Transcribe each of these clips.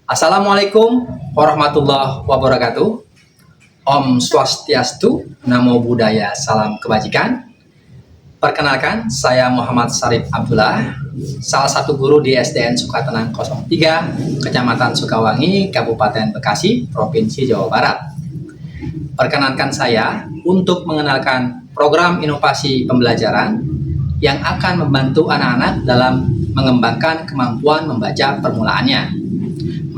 Assalamualaikum warahmatullahi wabarakatuh. Om Swastiastu, Namo Buddhaya, Salam Kebajikan. Perkenalkan, saya Muhammad Syarif Abdullah, salah satu guru di SDN Sukatenang 03, Kecamatan Sukawangi, Kabupaten Bekasi, Provinsi Jawa Barat. Perkenankan saya untuk mengenalkan program inovasi pembelajaran yang akan membantu anak-anak dalam mengembangkan kemampuan membaca permulaannya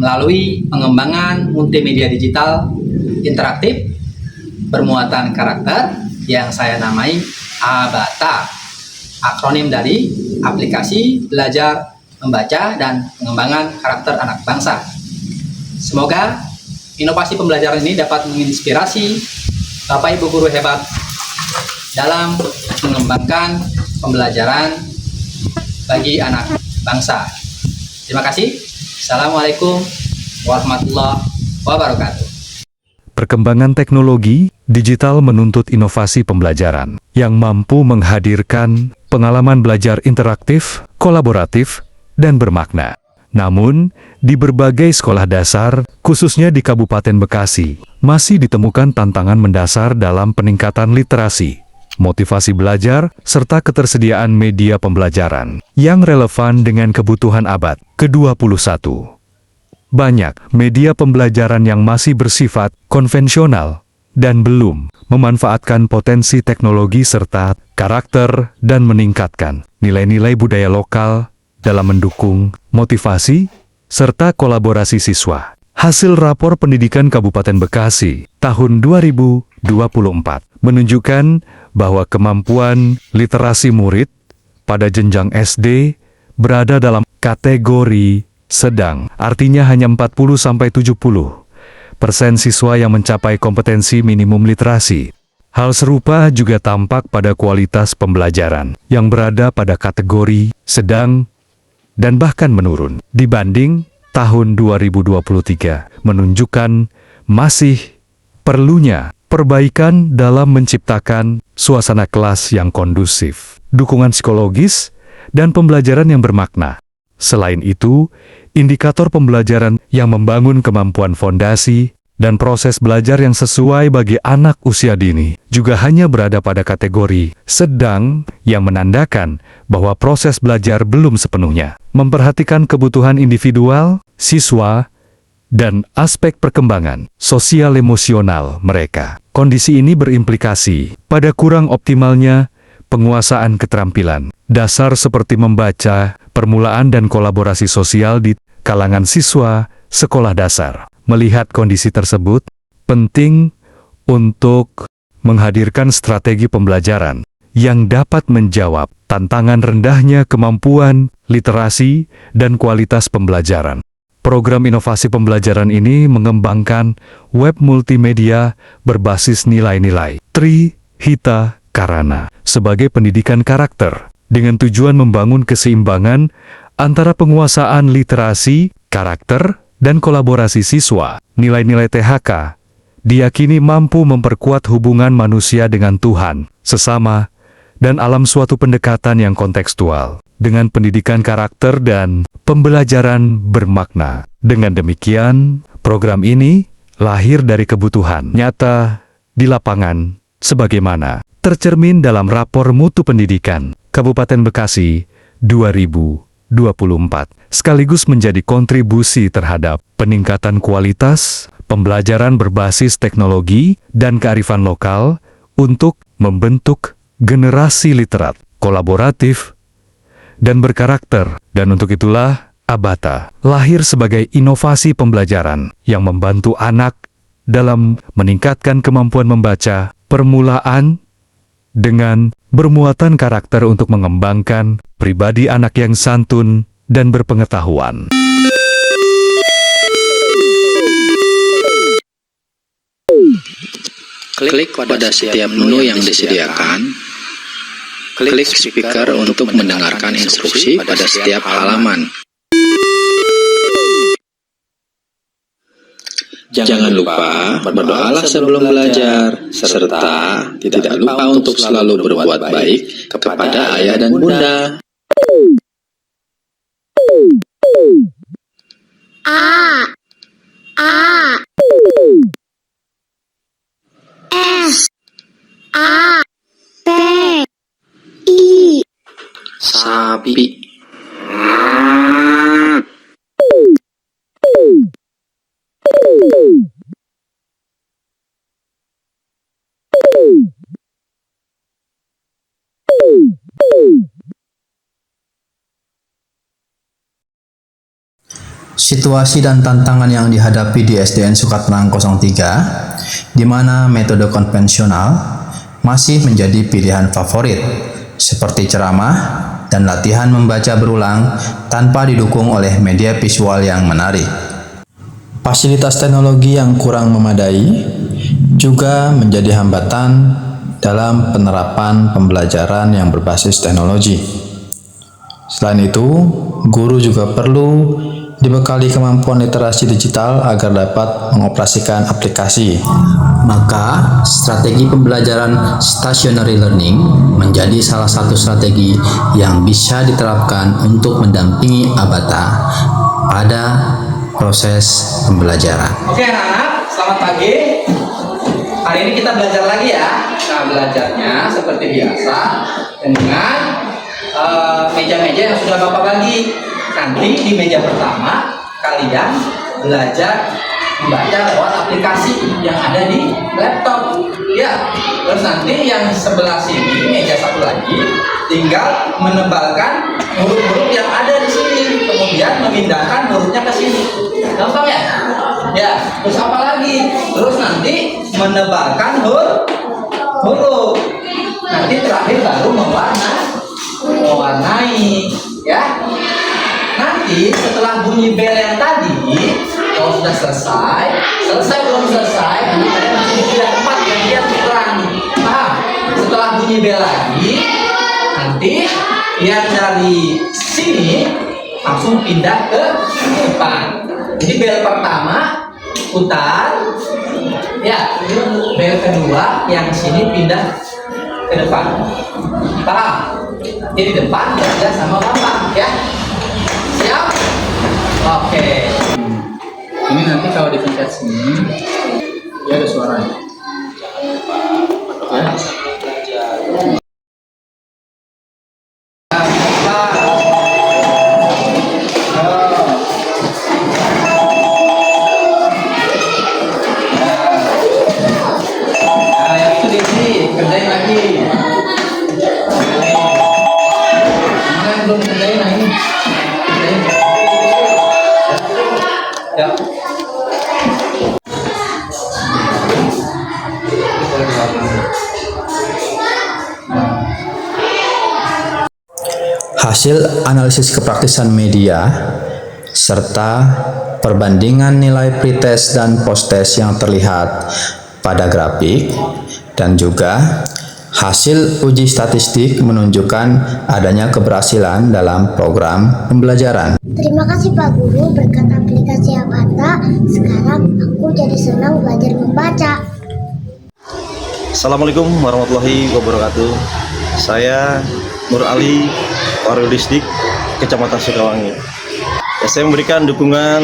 melalui pengembangan multimedia digital interaktif bermuatan karakter yang saya namai ABATA, akronim dari aplikasi belajar membaca dan pengembangan karakter anak bangsa. Semoga inovasi pembelajaran ini dapat menginspirasi Bapak Ibu guru hebat dalam mengembangkan pembelajaran bagi anak bangsa. Terima kasih. Assalamualaikum warahmatullahi wabarakatuh. Perkembangan teknologi digital menuntut inovasi pembelajaran yang mampu menghadirkan pengalaman belajar interaktif, kolaboratif, dan bermakna. Namun, di berbagai sekolah dasar, khususnya di Kabupaten Bekasi, masih ditemukan tantangan mendasar dalam peningkatan literasi, motivasi belajar, serta ketersediaan media pembelajaran yang relevan dengan kebutuhan abad ke-21. Banyak media pembelajaran yang masih bersifat konvensional dan belum memanfaatkan potensi teknologi serta karakter dan meningkatkan nilai-nilai budaya lokal dalam mendukung motivasi serta kolaborasi siswa. Hasil rapor pendidikan Kabupaten Bekasi tahun 2024 menunjukkan bahwa kemampuan literasi murid pada jenjang SD berada dalam kategori sedang, artinya hanya 40-70% siswa yang mencapai kompetensi minimum literasi. Hal serupa juga tampak pada kualitas pembelajaran yang berada pada kategori sedang dan bahkan menurun dibanding tahun 2023, menunjukkan masih perlunya perbaikan dalam menciptakan suasana kelas yang kondusif, dukungan psikologis, dan pembelajaran yang bermakna. Selain itu, indikator pembelajaran yang membangun kemampuan fondasi dan proses belajar yang sesuai bagi anak usia dini juga hanya berada pada kategori sedang yang menandakan bahwa proses belajar belum sepenuhnya memperhatikan kebutuhan individual, siswa, dan aspek perkembangan sosial emosional mereka. Kondisi ini berimplikasi pada kurang optimalnya penguasaan keterampilan dasar seperti membaca, permulaan dan kolaborasi sosial di kalangan siswa sekolah dasar. Melihat kondisi tersebut, penting untuk menghadirkan strategi pembelajaran yang dapat menjawab tantangan rendahnya kemampuan, literasi, dan kualitas pembelajaran. Program inovasi pembelajaran ini mengembangkan web multimedia berbasis nilai-nilai Trihita Karana sebagai pendidikan karakter dengan tujuan membangun keseimbangan antara penguasaan literasi, karakter, dan kolaborasi siswa. Nilai-nilai THK diyakini mampu memperkuat hubungan manusia dengan Tuhan, sesama, dan alam suatu pendekatan yang kontekstual dengan pendidikan karakter dan pembelajaran bermakna. Dengan demikian, program ini lahir dari kebutuhan nyata di lapangan sebagaimana tercermin dalam rapor mutu pendidikan Kabupaten Bekasi 2024, sekaligus menjadi kontribusi terhadap peningkatan kualitas pembelajaran berbasis teknologi dan kearifan lokal untuk membentuk generasi literat, kolaboratif, dan berkarakter. Dan untuk itulah, ABATA lahir sebagai inovasi pembelajaran yang membantu anak dalam meningkatkan kemampuan membaca permulaan dengan bermuatan karakter untuk mengembangkan pribadi anak yang santun dan berpengetahuan. Klik pada setiap menu yang disediakan. Klik speaker untuk mendengarkan instruksi pada setiap halaman. Jangan lupa berdoalah sebelum belajar, serta tidak lupa untuk selalu berbuat baik kepada ayah dan bunda. A. A S A P I Sapi. Situasi dan tantangan yang dihadapi di SDN Sukatmanang 03, di mana metode konvensional masih menjadi pilihan favorit, seperti ceramah dan latihan membaca berulang tanpa didukung oleh media visual yang menarik. Fasilitas teknologi yang kurang memadai juga menjadi hambatan dalam penerapan pembelajaran yang berbasis teknologi. Selain itu, guru juga perlu dibekali kemampuan literasi digital agar dapat mengoperasikan aplikasi. Maka, strategi pembelajaran stationary learning menjadi salah satu strategi yang bisa diterapkan untuk mendampingi Abata pada proses pembelajaran. Oke anak-anak, selamat pagi. Hari ini kita belajar lagi ya. Nah, belajarnya seperti biasa dengan meja-meja yang sudah Bapak bagi. Nanti di meja pertama kalian belajar membaca lewat aplikasi yang ada di laptop ya. Terus nanti yang sebelah sini meja satu lagi tinggal menebalkan huruf-huruf yang ada di sini, kemudian memindahkan hurufnya ke sini. Gampang ya? Ya. Terus apa lagi? Terus nanti menebalkan huruf. Nanti terakhir baru mewarnai ya. Nanti setelah bunyi bel yang tadi, kalau sudah selesai belum selesai, nanti kalian masih dipindah tempat gantian tukeran. Paham? Setelah bunyi bel lagi, nanti yang dari sini langsung pindah ke depan. Jadi bel pertama putar, ya. Bel kedua yang sini pindah ke depan. Paham? Jadi depan belajar sama Bapak, ya. Siap? Oke. Ini nanti kalau dipencet sini, dia ada suaranya. Ya. Nah, yang itu diisi, kerjain lagi. Mana yang belum kerjain, nah ini. Ya. Hasil analisis kepraktisan media serta perbandingan nilai pretest dan posttest yang terlihat pada grafik dan juga hasil uji statistik menunjukkan adanya keberhasilan dalam program pembelajaran. Terima kasih Pak Guru, berkat aplikasi Abata, sekarang aku jadi senang belajar membaca. Assalamualaikum warahmatullahi wabarakatuh. Saya Nur Ali, Warodisdik, Kecamatan Sukawangi. Saya memberikan dukungan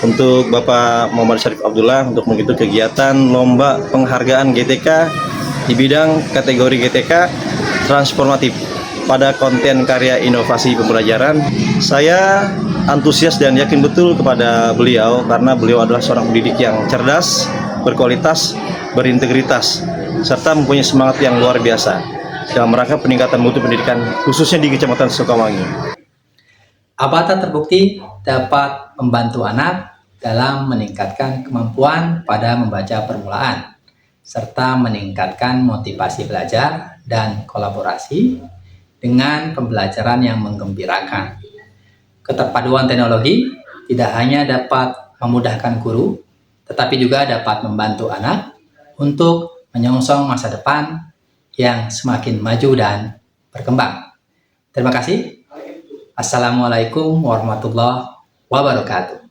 untuk Bapak Muhammad Syarif Abdullah untuk mengikuti kegiatan lomba penghargaan GTK di bidang kategori GTK transformatif pada konten karya inovasi pembelajaran. Saya antusias dan yakin betul kepada beliau karena beliau adalah seorang pendidik yang cerdas, berkualitas, berintegritas, serta mempunyai semangat yang luar biasa dalam rangka peningkatan mutu pendidikan khususnya di Kecamatan Sukawangi. Abata terbukti dapat membantu anak dalam meningkatkan kemampuan pada membaca permulaan, serta meningkatkan motivasi belajar dan kolaborasi dengan pembelajaran yang menggembirakan. Keterpaduan teknologi tidak hanya dapat memudahkan guru, tetapi juga dapat membantu anak untuk menyongsong masa depan yang semakin maju dan berkembang. Terima kasih. Assalamualaikum warahmatullahi wabarakatuh.